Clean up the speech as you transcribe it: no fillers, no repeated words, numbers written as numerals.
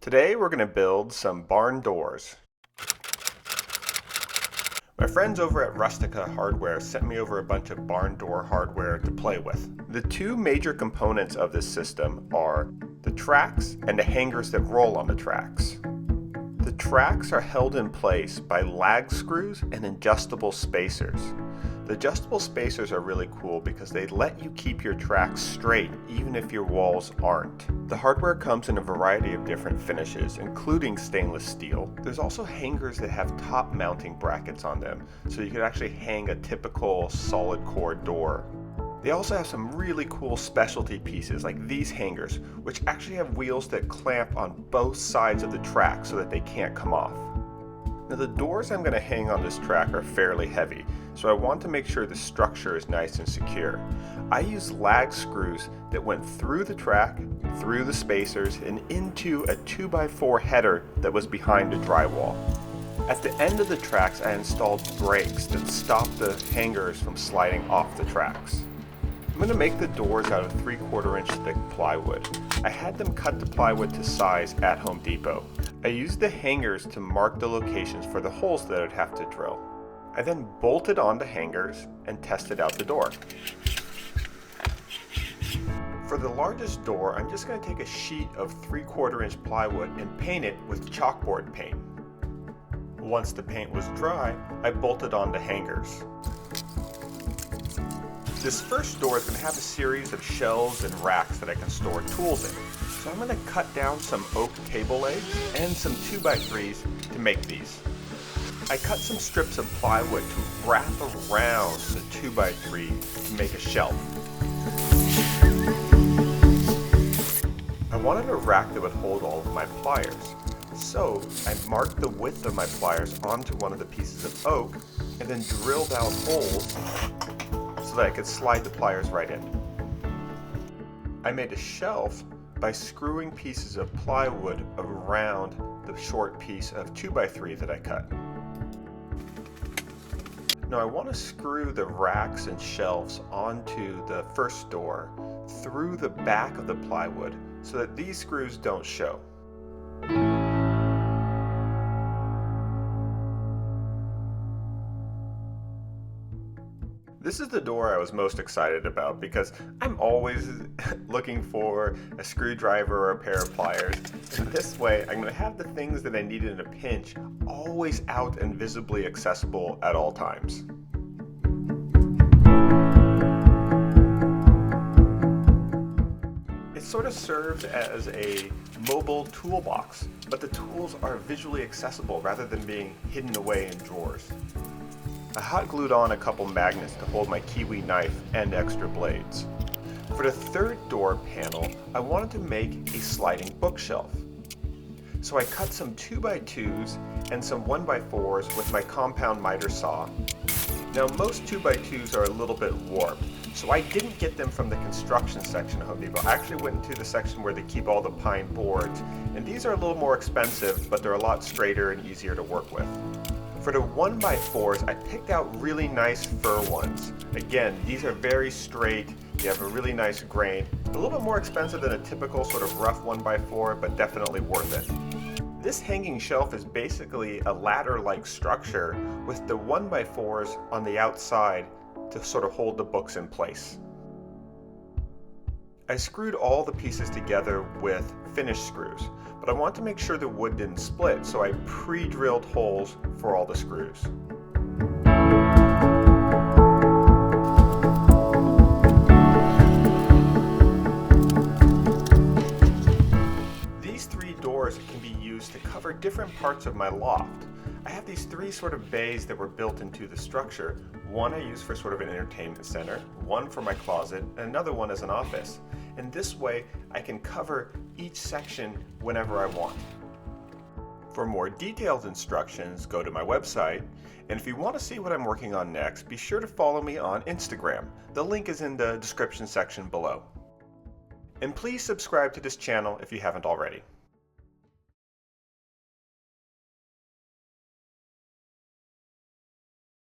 Today we're going to build some barn doors. My friends over at Rustica Hardware sent me over a bunch of barn door hardware to play with. The two major components of this system are the tracks and the hangers that roll on the tracks. The tracks are held in place by lag screws and adjustable spacers. The adjustable spacers are really cool because they let you keep your tracks straight even if your walls aren't. The hardware comes in a variety of different finishes, including stainless steel. There's also hangers that have top mounting brackets on them, so you could actually hang a typical solid core door. They also have some really cool specialty pieces like these hangers, which actually have wheels that clamp on both sides of the track so that they can't come off. Now the doors I'm going to hang on this track are fairly heavy, so I want to make sure the structure is nice and secure. I used lag screws that went through the track, through the spacers, and into a 2x4 header that was behind the drywall. At the end of the tracks I installed brakes that stop the hangers from sliding off the tracks. I'm going to make the doors out of 3/4 inch thick plywood. I had them cut the plywood to size at Home Depot. I used the hangers to mark the locations for the holes that I'd have to drill. I then bolted on the hangers and tested out the door. For the largest door, I'm just going to take a sheet of 3/4 inch plywood and paint it with chalkboard paint. Once the paint was dry, I bolted on the hangers. This first door is going to have a series of shelves and racks that I can store tools in. So I'm going to cut down some oak table legs and some 2x3s to make these. I cut some strips of plywood to wrap around the 2x3 to make a shelf. I wanted a rack that would hold all of my pliers. So I marked the width of my pliers onto one of the pieces of oak and then drilled out holes so that I could slide the pliers right in. I made a shelf by screwing pieces of plywood around the short piece of 2x3 that I cut. Now I want to screw the racks and shelves onto the first door through the back of the plywood so that these screws don't show. This is the door I was most excited about because I'm always looking for a screwdriver or a pair of pliers. And this way I'm going to have the things that I need in a pinch always out and visibly accessible at all times. It sort of serves as a mobile toolbox, but the tools are visually accessible rather than being hidden away in drawers. I hot glued on a couple magnets to hold my Kiwi knife and extra blades. For the third door panel, I wanted to make a sliding bookshelf. So I cut some 2x2s and some 1x4s with my compound miter saw. Now most 2x2s are a little bit warped, so I didn't get them from the construction section of Home Depot. I actually went into the section where they keep all the pine boards, and these are a little more expensive, but they're a lot straighter and easier to work with. For the 1x4s, I picked out really nice fir ones. Again, these are very straight, they have a really nice grain. A little bit more expensive than a typical sort of rough 1x4, but definitely worth it. This hanging shelf is basically a ladder-like structure with the 1x4s on the outside to sort of hold the books in place. I screwed all the pieces together with finish screws, but I want to make sure the wood didn't split, so I pre-drilled holes for all the screws. These three doors can be used to cover different parts of my loft. I have these three sort of bays that were built into the structure. One I use for sort of an entertainment center, one for my closet, and another one as an office. And this way I can cover each section whenever I want. For more detailed instructions, go to my website. And if you want to see what I'm working on next, be sure to follow me on Instagram. The link is in the description section below. And please subscribe to this channel if you haven't already.